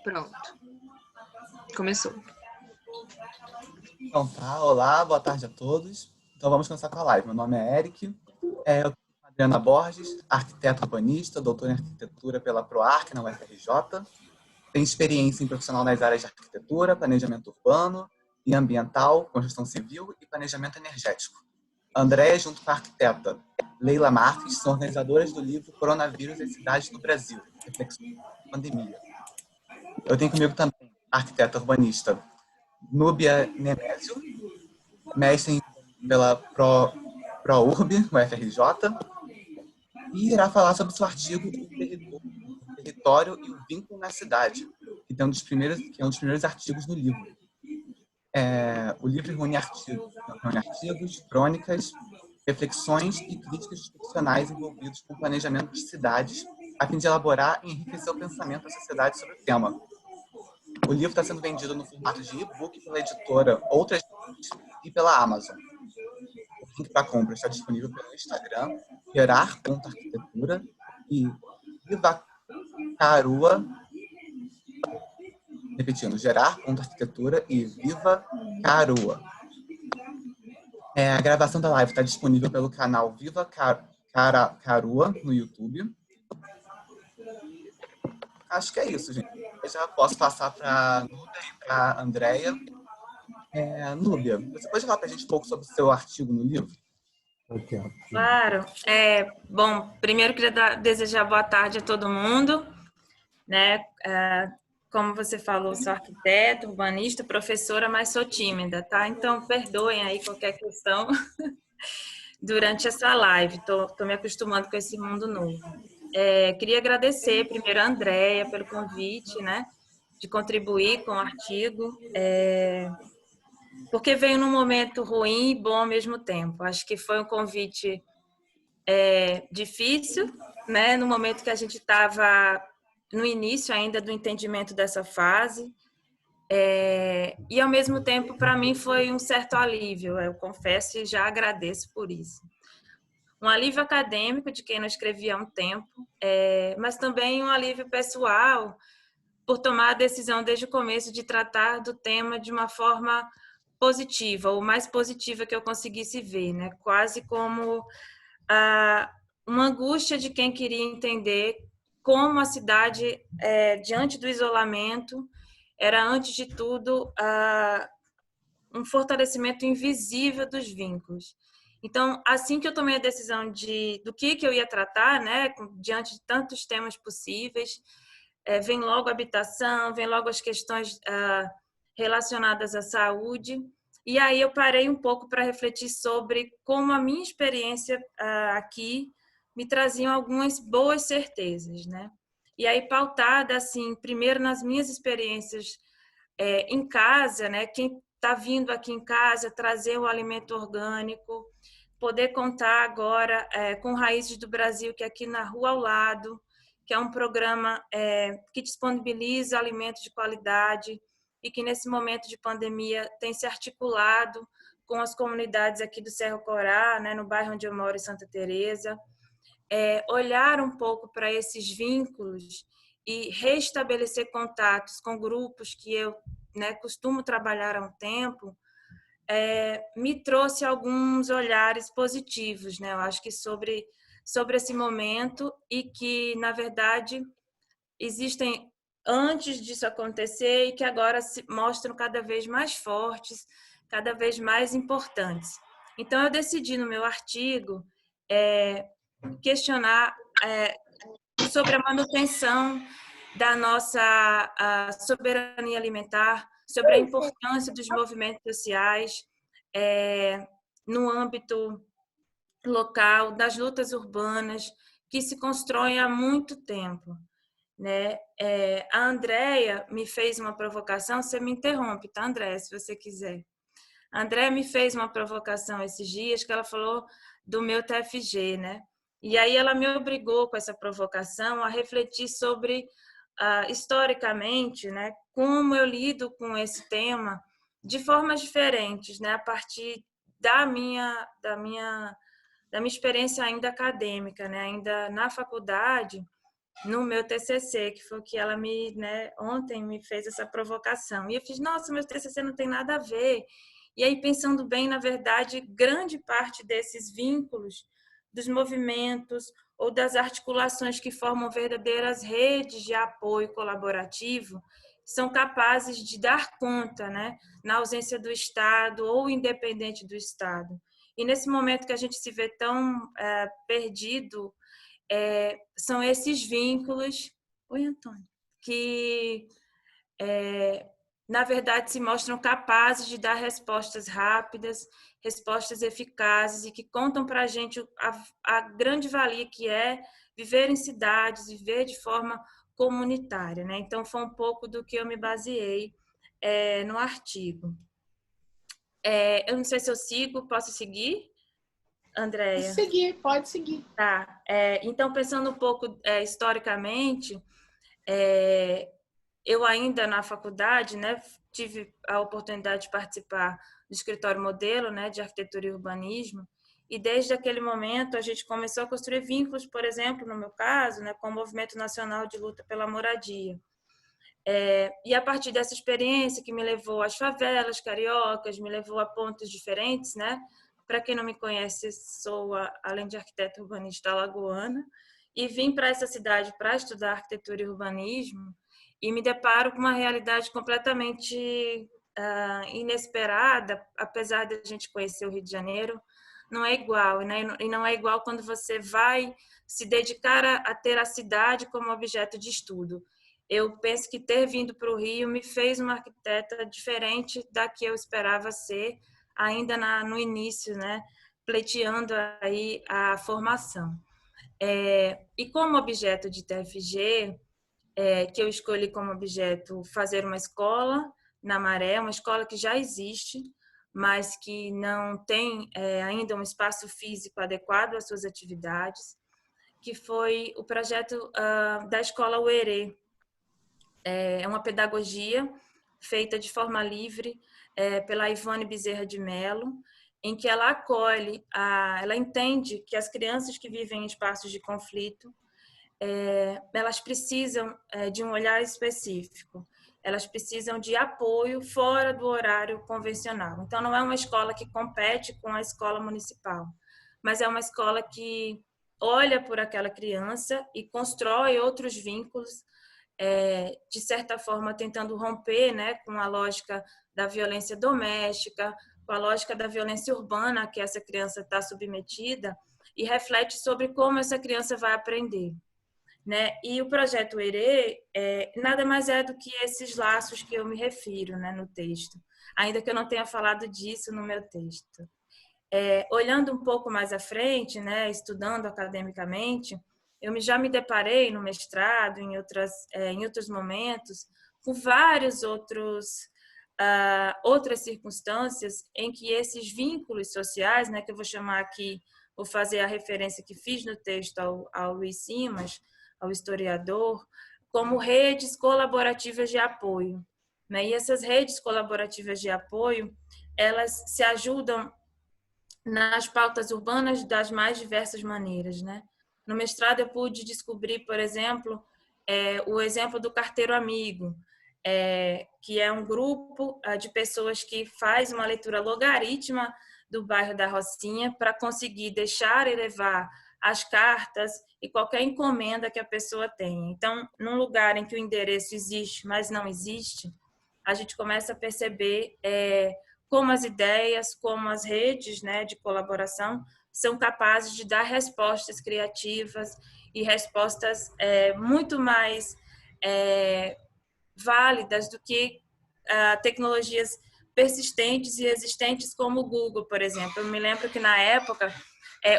Pronto. Começou. Então tá, olá, boa tarde a todos. Então vamos começar com a live. Meu nome é Eric, eu sou Adriana Borges, arquiteta urbanista, doutora em arquitetura pela PROARC na UFRJ. Tenho experiência em profissional nas áreas de arquitetura, planejamento urbano e ambiental, construção civil e planejamento energético. A Andréia, junto com a arquiteta Leila Marques, são organizadoras do livro Coronavírus e Cidades no Brasil, Reflexões da Pandemia. Eu tenho comigo também a arquiteta urbanista Núbia Nemésio, mestre pela ProURB, UFRJ, e irá falar sobre seu artigo O Território e o Vínculo na Cidade, que é um dos primeiros artigos do livro. O livro reúne artigos, crônicas, reflexões e críticas ficcionais envolvidos com o planejamento de cidades, a fim de elaborar e enriquecer o pensamento da sociedade sobre o tema. O livro está sendo vendido no formato de e-book pela editora Outras e pela Amazon. O link para compra está disponível pelo Instagram, gerar.arquitetura e Viva Carua, repetindo, gerar.arquitetura e Viva Carua. A gravação da live está disponível pelo canal Viva Carua no YouTube. Acho que é isso, gente. Eu já posso passar para a Núbia e para a Andréia. Núbia, você pode falar para a gente um pouco sobre o seu artigo no livro? Claro. Bom, primeiro queria desejar boa tarde a todo mundo, né? Como você falou, sou arquiteta, urbanista, professora, mas sou tímida, tá? Então, perdoem aí qualquer questão durante essa live. Tô me acostumando com esse mundo novo. Queria agradecer primeiro a Andréia pelo convite, né? De contribuir com o artigo. Porque veio num momento ruim e bom ao mesmo tempo. Acho que foi um convite difícil, né? No momento que a gente estava no início ainda do entendimento dessa fase, e ao mesmo tempo para mim foi um certo alívio, eu confesso e já agradeço por isso. Um alívio acadêmico de quem não escrevia há um tempo, mas também um alívio pessoal por tomar a decisão desde o começo de tratar do tema de uma forma positiva, ou mais positiva que eu conseguisse ver, né? Quase como uma angústia de quem queria entender como a cidade, diante do isolamento, era, antes de tudo, um fortalecimento invisível dos vínculos. Então, assim que eu tomei a decisão do que eu ia tratar, né, diante de tantos temas possíveis, vem logo a habitação, vem logo as questões relacionadas à saúde. E aí eu parei um pouco para refletir sobre como a minha experiência aqui me trazia algumas boas certezas, né? E aí pautada, assim, primeiro nas minhas experiências em casa, né? Quem está vindo aqui em casa, trazer o alimento orgânico, poder contar agora com Raízes do Brasil, que é aqui na rua ao lado, que é um programa que disponibiliza alimentos de qualidade e que, nesse momento de pandemia, tem se articulado com as comunidades aqui do Cerro Corá, né, no bairro onde eu moro, em Santa Teresa, olhar um pouco para esses vínculos e restabelecer contatos com grupos que eu, né, costumo trabalhar há um tempo, me trouxe alguns olhares positivos, né? Eu acho que sobre esse momento, e que, na verdade, existem antes disso acontecer e que agora se mostram cada vez mais fortes, cada vez mais importantes. Então, eu decidi no meu artigo questionar sobre a manutenção da nossa soberania alimentar, sobre a importância dos movimentos sociais no âmbito local, das lutas urbanas que se constroem há muito tempo, né? A Andréia me fez uma provocação, você me interrompe, tá, Andréia, se você quiser. A Andréia me fez uma provocação esses dias, que ela falou do meu TFG, né? E aí ela me obrigou, com essa provocação, a refletir sobre, historicamente, né, como eu lido com esse tema de formas diferentes, né, a partir da minha experiência ainda acadêmica, né, ainda na faculdade. no meu TCC, que foi o que ela ontem me fez essa provocação. E eu fiz, nossa, meu TCC não tem nada a ver. E aí, pensando bem, na verdade, grande parte desses vínculos, dos movimentos ou das articulações que formam verdadeiras redes de apoio colaborativo, são capazes de dar conta, né, na ausência do Estado ou independente do Estado. E nesse momento que a gente se vê tão perdido, são esses vínculos, oi, Antônio, que, na verdade, se mostram capazes de dar respostas rápidas, respostas eficazes e que contam para a gente a grande valia que é viver em cidades, viver de forma comunitária, né? Então, foi um pouco do que eu me baseei no artigo. Eu não sei se eu sigo, posso seguir, Andréia? Pode seguir. Tá. Então, pensando um pouco historicamente, eu ainda na faculdade, né, tive a oportunidade de participar do escritório modelo, né, de arquitetura e urbanismo, e desde aquele momento a gente começou a construir vínculos, por exemplo, no meu caso, né, com o Movimento Nacional de Luta pela Moradia. E a partir dessa experiência que me levou às favelas cariocas, me levou a pontos diferentes, né? Para quem não me conhece, sou, além de arquiteta urbanista, alagoana, e vim para essa cidade para estudar arquitetura e urbanismo, e me deparo com uma realidade completamente inesperada, apesar de a gente conhecer o Rio de Janeiro, não é igual, né? E não é igual quando você vai se dedicar a ter a cidade como objeto de estudo. Eu penso que ter vindo para o Rio me fez uma arquiteta diferente da que eu esperava ser, ainda no início, né? Pleiteando aí a formação. E como objeto de TFG, que eu escolhi como objeto fazer uma escola na Maré, uma escola que já existe, mas que não tem ainda um espaço físico adequado às suas atividades, que foi o projeto da Escola Uerê. É uma pedagogia feita de forma livre pela Ivone Bezerra de Mello, em que ela acolhe, ela entende que as crianças que vivem em espaços de conflito, elas precisam de um olhar específico, elas precisam de apoio fora do horário convencional. Então, não é uma escola que compete com a escola municipal, mas é uma escola que olha por aquela criança e constrói outros vínculos, de certa forma, tentando romper, né, com a lógica da violência doméstica, com a lógica da violência urbana que essa criança está submetida, e reflete sobre como essa criança vai aprender. Né? E o projeto Uerê nada mais é do que esses laços que eu me refiro, né, no texto, ainda que eu não tenha falado disso no meu texto. Olhando um pouco mais à frente, né, estudando academicamente, eu já me deparei no mestrado, em outros momentos, com vários outras circunstâncias em que esses vínculos sociais, né, que eu vou chamar aqui, vou fazer a referência que fiz no texto ao Luiz Simas, ao historiador, como redes colaborativas de apoio. Né? E essas redes colaborativas de apoio, elas se ajudam nas pautas urbanas das mais diversas maneiras. Né? No mestrado eu pude descobrir, por exemplo, o exemplo do Carteiro Amigo, que é um grupo de pessoas que faz uma leitura logarítmica do bairro da Rocinha para conseguir deixar e levar as cartas e qualquer encomenda que a pessoa tenha. Então, num lugar em que o endereço existe, mas não existe, a gente começa a perceber como as ideias, como as redes, né, de colaboração são capazes de dar respostas criativas e respostas muito mais válidas do que tecnologias persistentes e existentes como o Google, por exemplo. Eu me lembro que na época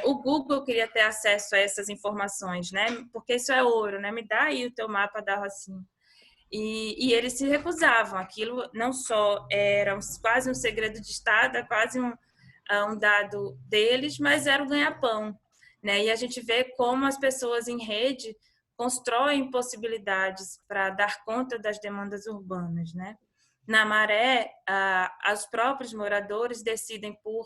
o Google queria ter acesso a essas informações, né? Porque isso é ouro, né? Me dá aí o teu mapa da Rocinha. E eles se recusavam. Aquilo não só era quase um segredo de Estado, quase um dado deles, mas era o ganha-pão, né? E a gente vê como as pessoas em rede constroem possibilidades para dar conta das demandas urbanas, né? Na Maré, os próprios moradores decidem por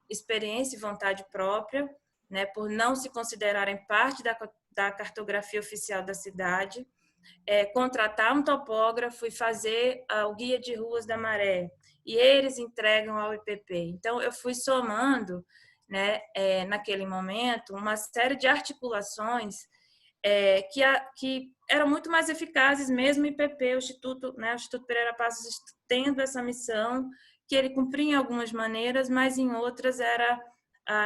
experiência e vontade própria, né, por não se considerarem parte da cartografia oficial da cidade, contratar um topógrafo e fazer o guia de ruas da Maré. E eles entregam ao IPP. Então, eu fui somando, né, naquele momento, uma série de articulações que eram muito mais eficazes mesmo o IPP, o Instituto, né, o Instituto Pereira Passos tendo essa missão, que ele cumpria em algumas maneiras, mas em outras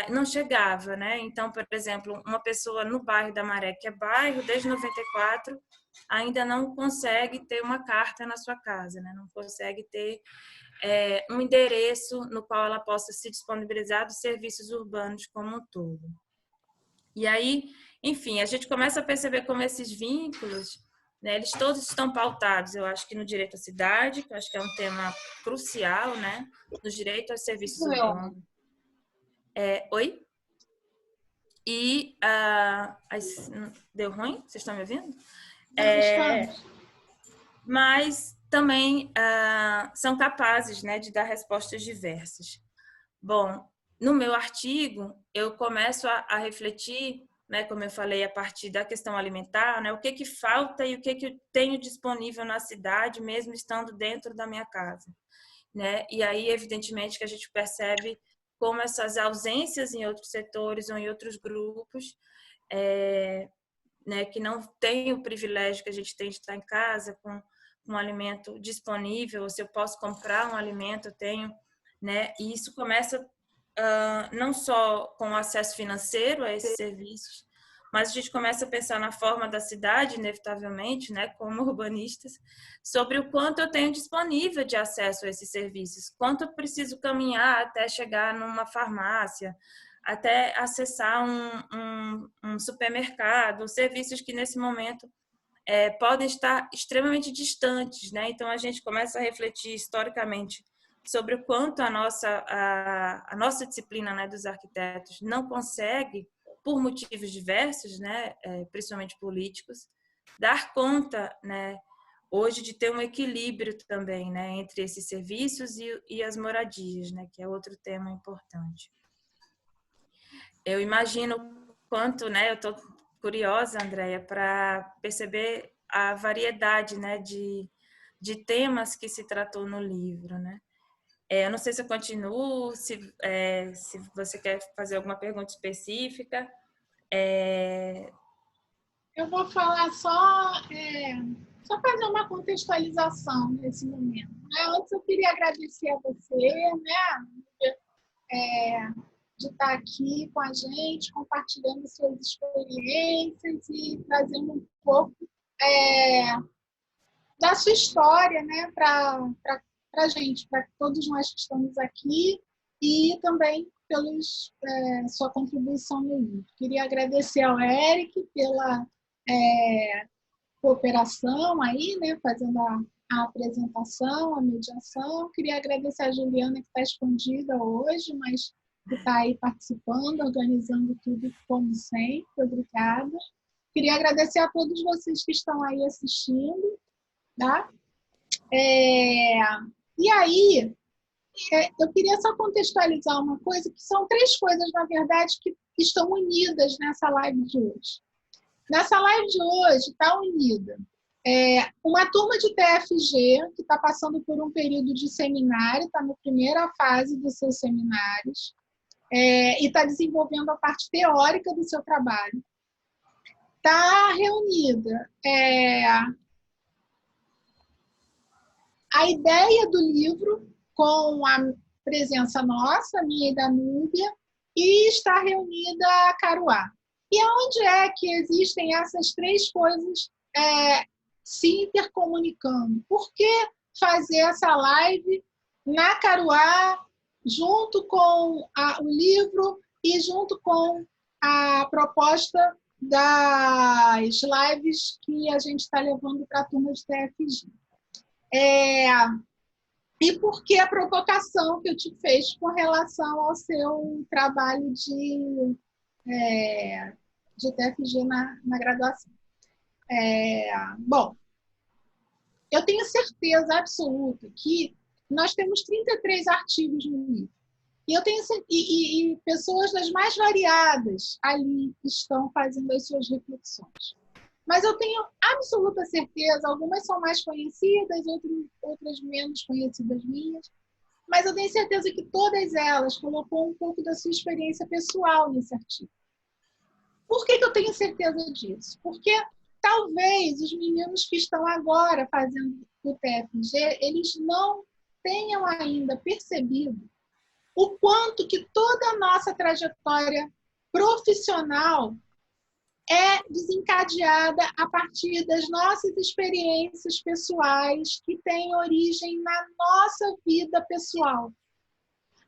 não chegava, né? Então, por exemplo, uma pessoa no bairro da Maré, que é bairro desde 94, ainda não consegue ter uma carta na sua casa, né? Não consegue ter um endereço no qual ela possa se disponibilizar dos serviços urbanos como um todo. E aí, enfim, a gente começa a perceber como esses vínculos, né, eles todos estão pautados, eu acho que no direito à cidade, que eu acho que é um tema crucial, né, no direito aos serviços urbanos. Oi? E deu ruim? Vocês estão me ouvindo? Mas também são capazes, né, de dar respostas diversas. Bom, no meu artigo, eu começo a refletir, né, como eu falei, a partir da questão alimentar, né, o que falta e o que eu tenho disponível na cidade, mesmo estando dentro da minha casa. Né? E aí, evidentemente, que a gente percebe como essas ausências em outros setores ou em outros grupos, né, que não têm o privilégio que a gente tem de estar em casa com um alimento disponível, ou se eu posso comprar um alimento, eu tenho, né? E isso começa não só com o acesso financeiro a esses serviços, mas a gente começa a pensar na forma da cidade, inevitavelmente, né, como urbanistas, sobre o quanto eu tenho disponível de acesso a esses serviços, quanto eu preciso caminhar até chegar numa farmácia, até acessar um supermercado, serviços que nesse momento podem estar extremamente distantes, né? Então a gente começa a refletir historicamente sobre o quanto a nossa disciplina, né, dos arquitetos não consegue, por motivos diversos, né, principalmente políticos, dar conta, né, hoje de ter um equilíbrio também, né, entre esses serviços e as moradias, né, que é outro tema importante. Eu imagino quanto, né, eu estou curiosa, Andréia, para perceber a variedade, né, de temas que se tratou no livro, né? Eu não sei se eu continuo, se você quer fazer alguma pergunta específica. Eu vou falar só fazer uma contextualização nesse momento. Antes eu queria agradecer a você, né, de estar aqui com a gente, compartilhando suas experiências e trazendo um pouco da sua história, né, para a gente, para todos nós que estamos aqui, e também pela sua contribuição no livro. Queria agradecer ao Eric pela cooperação aí, né, fazendo a apresentação, a mediação. Queria agradecer a Juliana, que está escondida hoje, mas que está aí participando, organizando tudo como sempre. Obrigada. Queria agradecer a todos vocês que estão aí assistindo. Tá? E aí, eu queria só contextualizar uma coisa, que são 3 coisas, na verdade, que estão unidas nessa live de hoje. Nessa live de hoje está unida uma turma de TFG que está passando por um período de seminário, está na primeira fase dos seus seminários, e está desenvolvendo a parte teórica do seu trabalho. Está reunida a ideia do livro, com a presença nossa, minha e da Núbia, e está reunida a Caruá. E onde é que existem essas 3 coisas se intercomunicando? Por que fazer essa live na Caruá, junto com o livro e junto com a proposta das lives que a gente está levando para a turma de TFG? E por que a provocação que eu te fiz com relação ao seu trabalho de TFG na graduação? Bom, eu tenho certeza absoluta que nós temos 33 artigos no livro. E eu tenho e pessoas das mais variadas ali estão fazendo as suas reflexões. Mas eu tenho absoluta certeza, algumas são mais conhecidas, outras menos conhecidas minhas, mas eu tenho certeza que todas elas colocou um pouco da sua experiência pessoal nesse artigo. Por que eu tenho certeza disso? Porque talvez os meninos que estão agora fazendo o TFG, eles não tenham ainda percebido o quanto que toda a nossa trajetória profissional é desencadeada a partir das nossas experiências pessoais que têm origem na nossa vida pessoal.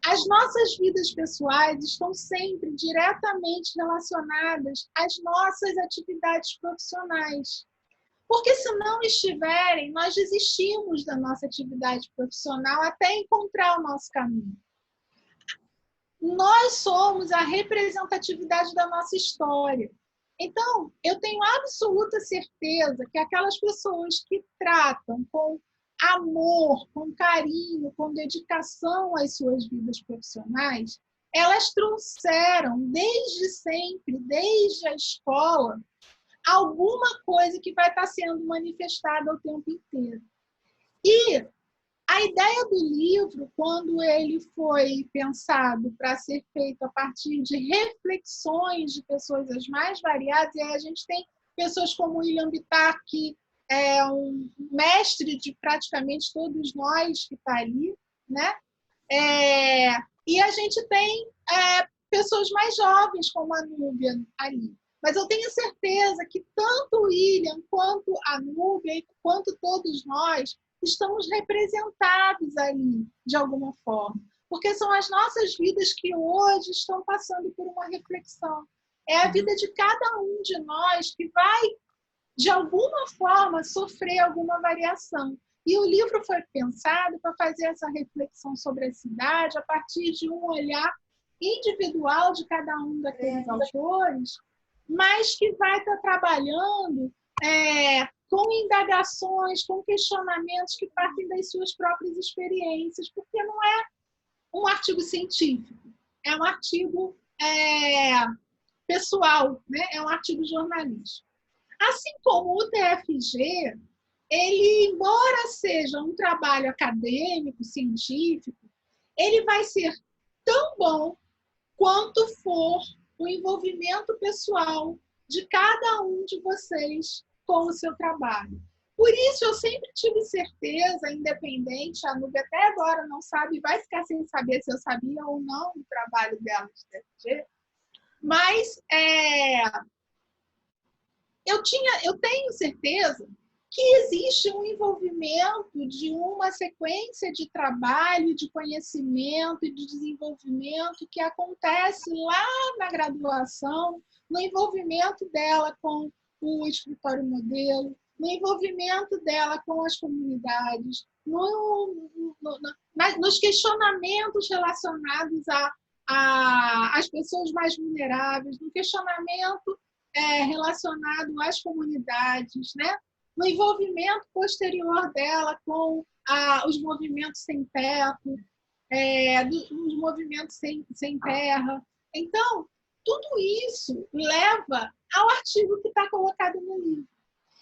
As nossas vidas pessoais estão sempre diretamente relacionadas às nossas atividades profissionais. Porque se não estiverem, nós desistimos da nossa atividade profissional até encontrar o nosso caminho. Nós somos a representatividade da nossa história. Então, eu tenho absoluta certeza que aquelas pessoas que tratam com amor, com carinho, com dedicação às suas vidas profissionais, elas trouxeram desde sempre, desde a escola, alguma coisa que vai estar sendo manifestada o tempo inteiro. E a ideia do livro, quando ele foi pensado para ser feito a partir de reflexões de pessoas as mais variadas, e aí a gente tem pessoas como William Bittar, que é um mestre de praticamente todos nós que está ali, né? E a gente tem pessoas mais jovens, como a Núbia ali. Mas eu tenho certeza que tanto o William, quanto a Núbia, quanto todos nós, estamos representados ali, de alguma forma. Porque são as nossas vidas que hoje estão passando por uma reflexão. É a vida de cada um de nós que vai, de alguma forma, sofrer alguma variação. E o livro foi pensado para fazer essa reflexão sobre a cidade a partir de um olhar individual de cada um daqueles autores, mas que vai estar trabalhando com indagações, com questionamentos que partem das suas próprias experiências, porque não é um artigo científico, é um artigo pessoal, né? É um artigo jornalístico. Assim como o TFG, ele, embora seja um trabalho acadêmico, científico, ele vai ser tão bom quanto for o envolvimento pessoal de cada um de vocês com o seu trabalho. Por isso, eu sempre tive certeza, independente, a Núbia até agora não sabe, vai ficar sem saber se eu sabia ou não do trabalho dela de TFG, mas eu tenho certeza que existe um envolvimento de uma sequência de trabalho, de conhecimento e de desenvolvimento que acontece lá na graduação, no envolvimento dela com o escritório modelo, no envolvimento dela com as comunidades, nos questionamentos relacionados às pessoas mais vulneráveis, no questionamento relacionado às comunidades, né? No envolvimento posterior dela com os movimentos sem teto, os movimentos sem terra. Então, tudo isso leva ao artigo que está colocado no livro.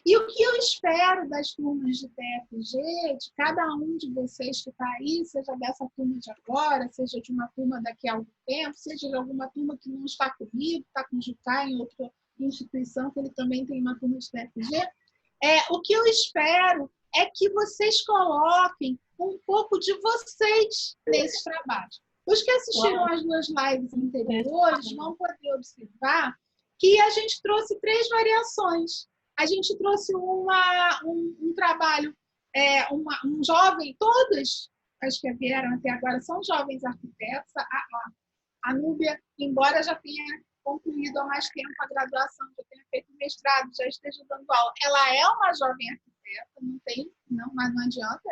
E o que eu espero das turmas de TFG, de cada um de vocês que está aí, seja dessa turma de agora, seja de uma turma daqui a algum tempo, seja de alguma turma que não está comigo, está com o Jucá em outra instituição, que ele também tem uma turma de TFG, o que eu espero é que vocês coloquem um pouco de vocês nesse trabalho. Os que assistiram às 2 lives anteriores vão poder observar que a gente trouxe 3 variações. A gente trouxe um trabalho, um jovem, todas as que vieram até agora são jovens arquitetos. A Núbia, embora já tenha concluído há mais tempo a graduação, já tenha feito mestrado, já esteja dando aula, ela é uma jovem arquiteta, mas não adianta,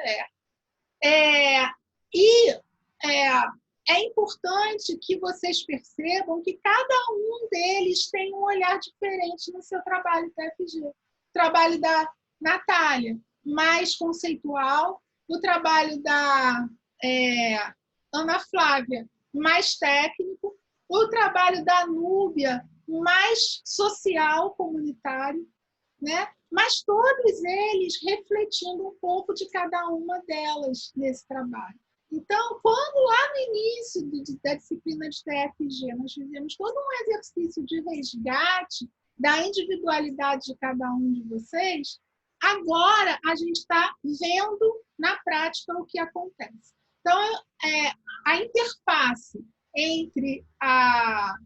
é importante que vocês percebam que cada um deles tem um olhar diferente no seu trabalho TFG. O trabalho da Natália, mais conceitual, o trabalho da Ana Flávia, mais técnico, o trabalho da Núbia mais social, comunitário, né? Mas todos eles refletindo um pouco de cada uma delas nesse trabalho. Então, quando lá no início da disciplina de TFG nós fizemos todo um exercício de resgate da individualidade de cada um de vocês, agora a gente está vendo na prática o que acontece. Então, a interface entre a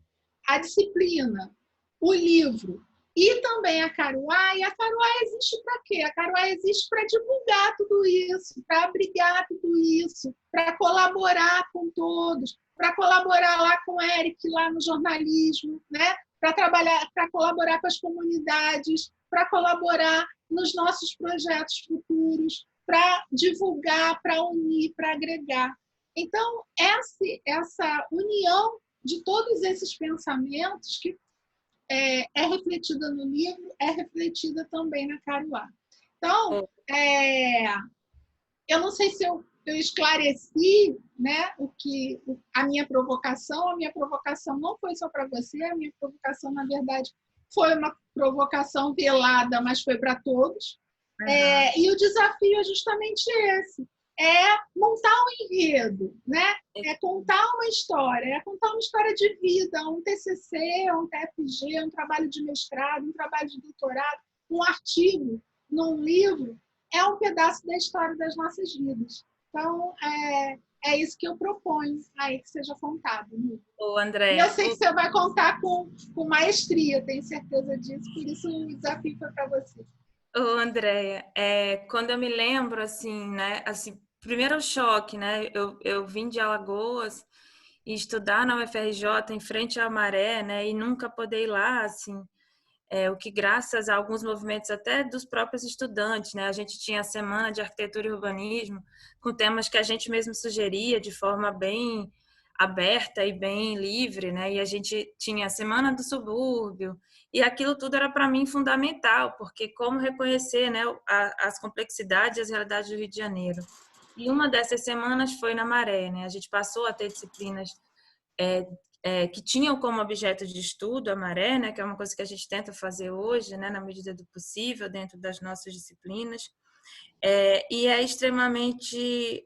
disciplina, o livro e também a Caruá. E a Caruá existe para quê? A Caruá existe para divulgar tudo isso, para abrigar tudo isso, para colaborar com todos, para colaborar lá com o Eric, lá no jornalismo, né? Para trabalhar, para colaborar com as comunidades, para colaborar nos nossos projetos futuros, para divulgar, para unir, para agregar. Então, essa união de todos esses pensamentos que é refletida no livro, é refletida também na Caruá. Então, eu não sei se eu esclareci, né, a minha provocação não foi só para você, a minha provocação, na verdade, foi uma provocação velada, mas foi para todos. Uhum. E o desafio é justamente esse. É montar um enredo, né? É contar uma história de vida, um TCC, um TFG, um trabalho de mestrado, um trabalho de doutorado, um artigo num livro, é um pedaço da história das nossas vidas. Então, é isso que eu proponho aí que seja contado. Ô, André, e eu sei que você vai contar com maestria, tenho certeza disso, por isso o desafio foi para você. Ô, Andréia, quando eu me lembro, assim, né, assim, primeiro o choque, né, eu vim de Alagoas e estudar na UFRJ em frente à Maré, né, e nunca poder ir lá, assim, o que graças a alguns movimentos até dos próprios estudantes, né, a gente tinha a Semana de Arquitetura e Urbanismo com temas que a gente mesmo sugeria de forma bem aberta e bem livre, né, e a gente tinha a Semana do Subúrbio, e aquilo tudo era para mim fundamental, porque como reconhecer, né, as complexidades e as realidades do Rio de Janeiro. E uma dessas semanas foi na Maré, né? A gente passou a ter disciplinas que tinham como objeto de estudo a Maré, né? Que é uma coisa que a gente tenta fazer hoje, né? Na medida do possível, dentro das nossas disciplinas. E é extremamente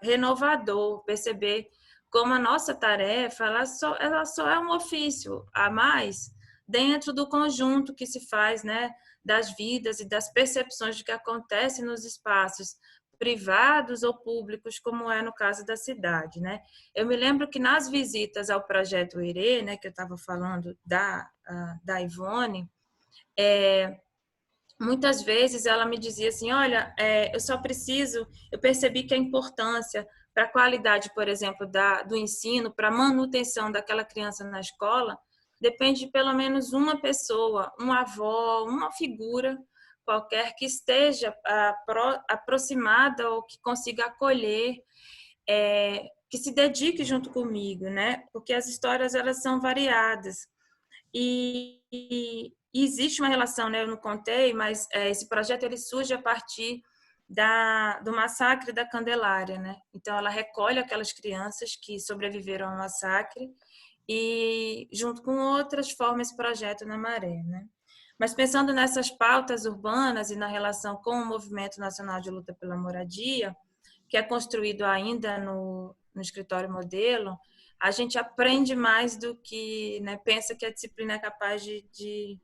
renovador perceber como a nossa tarefa ela só é um ofício a mais dentro do conjunto que se faz, né, das vidas e das percepções do que acontece nos espaços privados ou públicos, como é no caso da cidade, né? Eu me lembro que nas visitas ao Projeto Irê, né, que eu estava falando da Ivone, muitas vezes ela me dizia assim, olha, eu percebi que a importância para a qualidade, por exemplo, do ensino, para a manutenção daquela criança na escola, depende de pelo menos uma pessoa, uma avó, uma figura qualquer que esteja aproximada ou que consiga acolher, que se dedique junto comigo, né? Porque as histórias, elas são variadas. E existe uma relação, né? Eu não contei, mas esse projeto ele surge a partir do massacre da Candelária, né? Então ela recolhe aquelas crianças que sobreviveram ao massacre e junto com outras forma esse projeto na Maré, né? Mas pensando nessas pautas urbanas e na relação com o Movimento Nacional de Luta pela Moradia, que é construído ainda no Escritório Modelo, a gente aprende mais do que, né, pensa que a disciplina é capaz de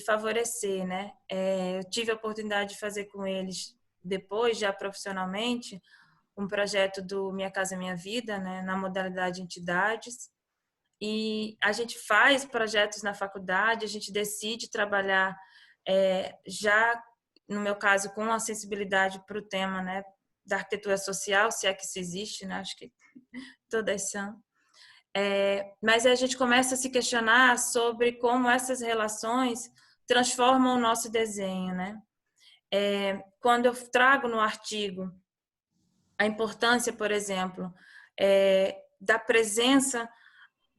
favorecer, né? Eu tive a oportunidade de fazer com eles, depois, já profissionalmente, um projeto do Minha Casa Minha Vida, né, na modalidade entidades, e a gente faz projetos na faculdade, a gente decide trabalhar já, no meu caso, com a sensibilidade para o tema, né, da arquitetura social, se é que isso existe, né? Acho que todas são. Mas a gente começa a se questionar sobre como essas relações transformam o nosso desenho, né? Quando eu trago no artigo a importância, por exemplo, da presença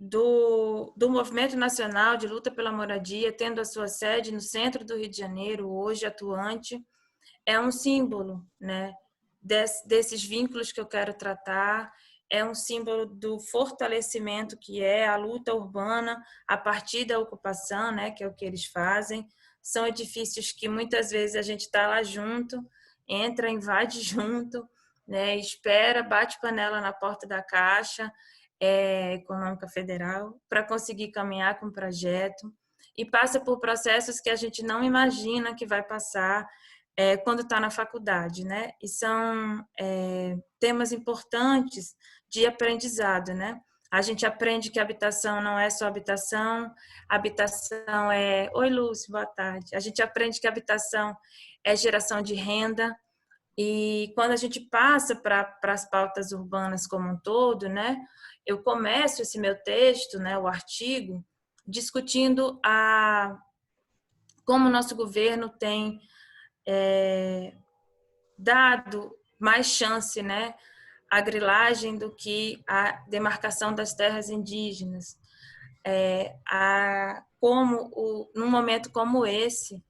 do Movimento Nacional de Luta pela Moradia, tendo a sua sede no centro do Rio de Janeiro, hoje atuante, é um símbolo, né, desses vínculos que eu quero tratar, é um símbolo do fortalecimento que é a luta urbana a partir da ocupação, né, que é o que eles fazem. São edifícios que muitas vezes a gente está lá junto, entra, invade junto, né, espera, bate panela na porta da Caixa Econômica Federal para conseguir caminhar com o projeto, e passa por processos que a gente não imagina que vai passar quando está na faculdade, né? E são temas importantes de aprendizado, né? A gente aprende que habitação não é só habitação é... Oi, Lúcio, boa tarde. A gente aprende que habitação é geração de renda, e quando a gente passa para as pautas urbanas como um todo, né? Eu começo esse meu texto, né, o artigo, discutindo como o nosso governo tem dado mais chance, né, à grilagem do que à demarcação das terras indígenas. Num momento como esse,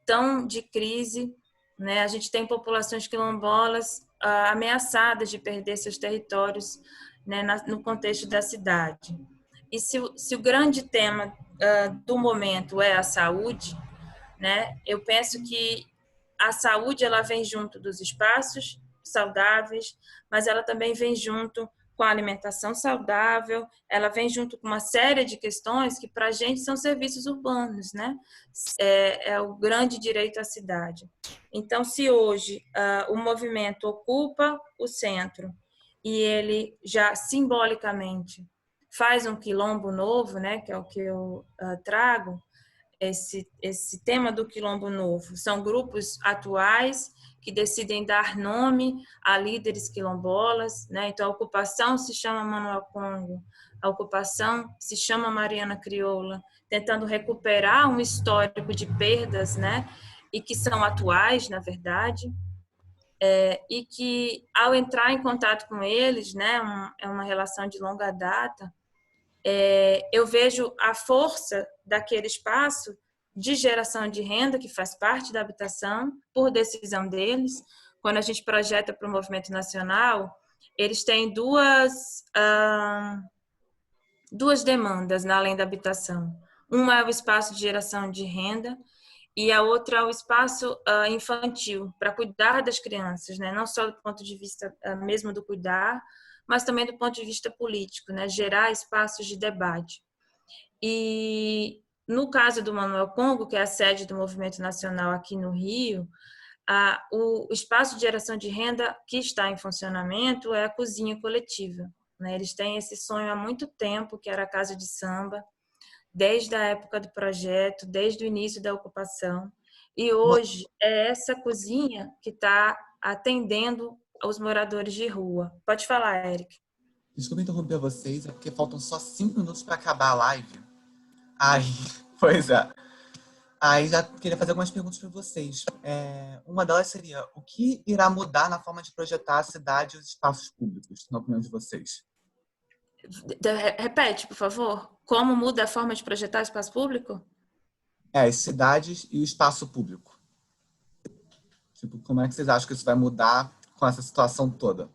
tão de crise, né, a gente tem populações quilombolas ameaçadas de perder seus territórios, né, no contexto da cidade. E se o grande tema do momento é a saúde, né, eu penso que a saúde ela vem junto dos espaços saudáveis, mas ela também vem junto com a alimentação saudável, ela vem junto com uma série de questões que para a gente são serviços urbanos, né? É o grande direito à cidade. Então, se hoje o movimento ocupa o centro e ele já simbolicamente faz um quilombo novo, né? Que é o que eu trago, esse tema do quilombo novo. São grupos atuais que decidem dar nome a líderes quilombolas, né? Então, a ocupação se chama Manuel Congo, a ocupação se chama Mariana Crioula, tentando recuperar um histórico de perdas, né? E que são atuais, na verdade, e que, ao entrar em contato com eles, né? É uma relação de longa data, eu vejo a força daquele espaço de geração de renda que faz parte da habitação, por decisão deles. Quando a gente projeta para o movimento nacional, eles têm duas demandas na além da habitação. Uma é o espaço de geração de renda e a outra é o espaço infantil, para cuidar das crianças, né? Não só do ponto de vista mesmo do cuidar, mas também do ponto de vista político, né? Gerar espaços de debate. E no caso do Manuel Congo, que é a sede do Movimento Nacional aqui no Rio, o espaço de geração de renda que está em funcionamento é a cozinha coletiva, né? Eles têm esse sonho há muito tempo, que era a casa de samba, desde a época do projeto, desde o início da ocupação. E hoje é essa cozinha que está atendendo os moradores de rua. Pode falar, Eric. Desculpa interromper vocês, é porque faltam só 5 minutos para acabar a live. Pois é. Aí já queria fazer algumas perguntas para vocês. Uma delas seria, o que irá mudar na forma de projetar a cidade e os espaços públicos, na opinião de vocês? Repete, por favor. Como muda a forma de projetar o espaço público? As cidades e o espaço público. Tipo, como é que vocês acham que isso vai mudar com essa situação toda?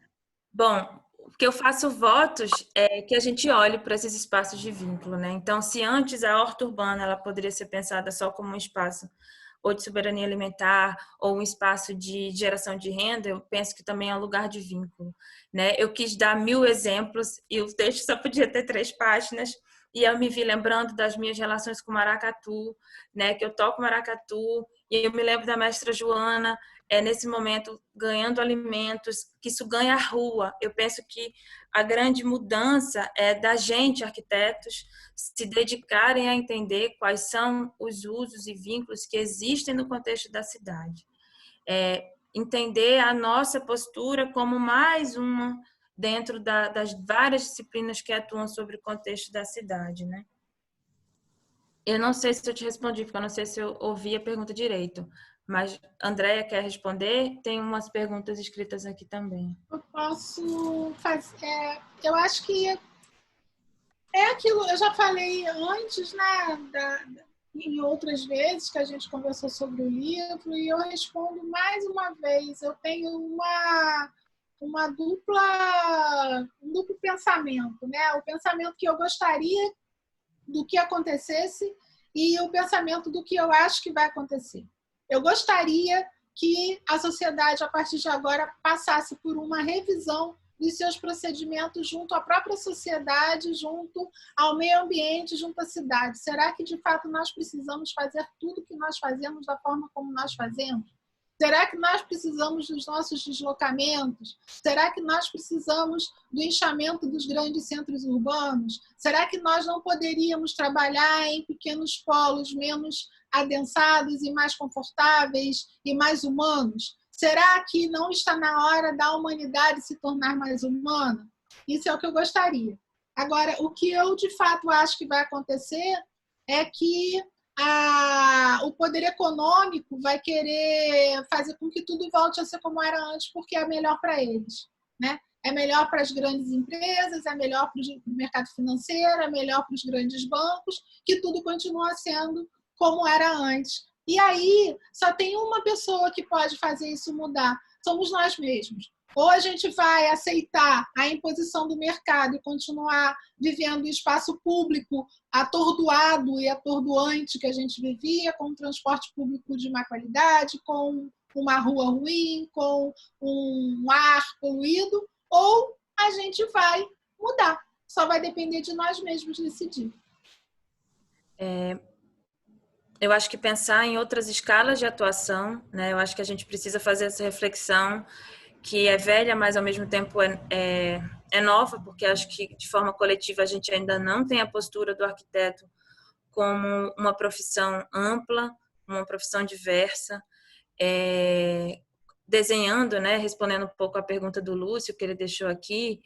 Bom, o que eu faço votos é que a gente olhe para esses espaços de vínculo, né? Então, se antes a horta urbana ela poderia ser pensada só como um espaço ou de soberania alimentar ou um espaço de geração de renda, eu penso que também é um lugar de vínculo, né? Eu quis dar 1000 exemplos e o texto só podia ter 3 páginas, e eu me vi lembrando das minhas relações com maracatu, né? Que eu toco maracatu e eu me lembro da mestra Joana, nesse momento ganhando alimentos, que isso ganha a rua. Eu penso que a grande mudança é da gente, arquitetos, se dedicarem a entender quais são os usos e vínculos que existem no contexto da cidade. Entender a nossa postura como mais uma dentro das várias disciplinas que atuam sobre o contexto da cidade, né? Eu não sei se eu te respondi, porque eu não sei se eu ouvi a pergunta direito. Mas Andréia quer responder? Tem umas perguntas escritas aqui também. Eu posso fazer. Eu acho que é aquilo, eu já falei antes, né? Em outras vezes que a gente conversou sobre o livro, e eu respondo mais uma vez. Eu tenho um duplo pensamento, né? O pensamento que eu gostaria do que acontecesse e o pensamento do que eu acho que vai acontecer. Eu gostaria que a sociedade, a partir de agora, passasse por uma revisão dos seus procedimentos junto à própria sociedade, junto ao meio ambiente, junto à cidade. Será que, de fato, nós precisamos fazer tudo que nós fazemos da forma como nós fazemos? Será que nós precisamos dos nossos deslocamentos? Será que nós precisamos do inchamento dos grandes centros urbanos? Será que nós não poderíamos trabalhar em pequenos polos menos adensados e mais confortáveis e mais humanos? Será que não está na hora da humanidade se tornar mais humana? Isso é o que eu gostaria. Agora, o que eu de fato acho que vai acontecer é que o poder econômico vai querer fazer com que tudo volte a ser como era antes, porque é melhor para eles, né? É melhor para as grandes empresas, é melhor para o mercado financeiro, é melhor para os grandes bancos, que tudo continua sendo como era antes. E aí, só tem uma pessoa que pode fazer isso mudar, somos nós mesmos. Ou a gente vai aceitar a imposição do mercado e continuar vivendo o espaço público atordoado e atordoante que a gente vivia, com um transporte público de má qualidade, com uma rua ruim, com um ar poluído, ou a gente vai mudar. Só vai depender de nós mesmos decidir. Eu acho que pensar em outras escalas de atuação, né? Eu acho que a gente precisa fazer essa reflexão que é velha, mas ao mesmo tempo é nova, porque acho que de forma coletiva a gente ainda não tem a postura do arquiteto como uma profissão ampla, uma profissão diversa, desenhando, né, respondendo um pouco à pergunta do Lúcio, que ele deixou aqui,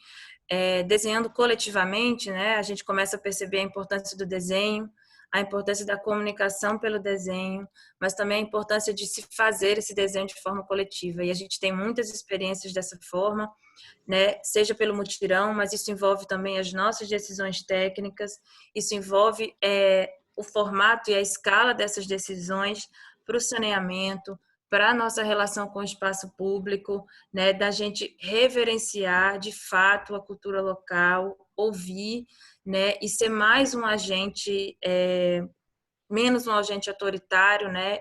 desenhando coletivamente, né, a gente começa a perceber a importância do desenho, a importância da comunicação pelo desenho, mas também a importância de se fazer esse desenho de forma coletiva. E a gente tem muitas experiências dessa forma, né? Seja pelo mutirão, mas isso envolve também as nossas decisões técnicas, isso envolve o formato e a escala dessas decisões para o saneamento, para a nossa relação com o espaço público, né? Da gente reverenciar de fato a cultura local, ouvir, né, e ser mais um agente, menos um agente autoritário, né?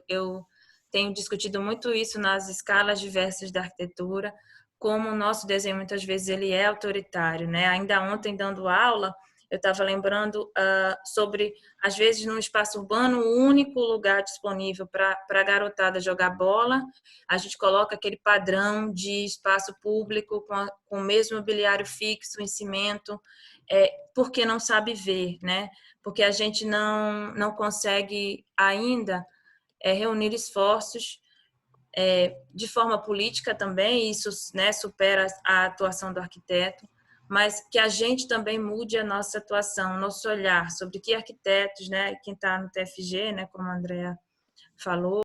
Eu tenho discutido muito isso nas escalas diversas da arquitetura, como o nosso desenho muitas vezes ele é autoritário, né? Ainda ontem dando aula, eu estava lembrando sobre, às vezes, num espaço urbano, o único lugar disponível para a garotada jogar bola, a gente coloca aquele padrão de espaço público com o mesmo mobiliário fixo, em cimento, porque não sabe ver, né? Porque a gente não consegue ainda reunir esforços de forma política também, isso, né, supera a atuação do arquiteto, mas que a gente também mude a nossa atuação, nosso olhar sobre que arquitetos, né, quem está no TFG, né, como a Andrea falou,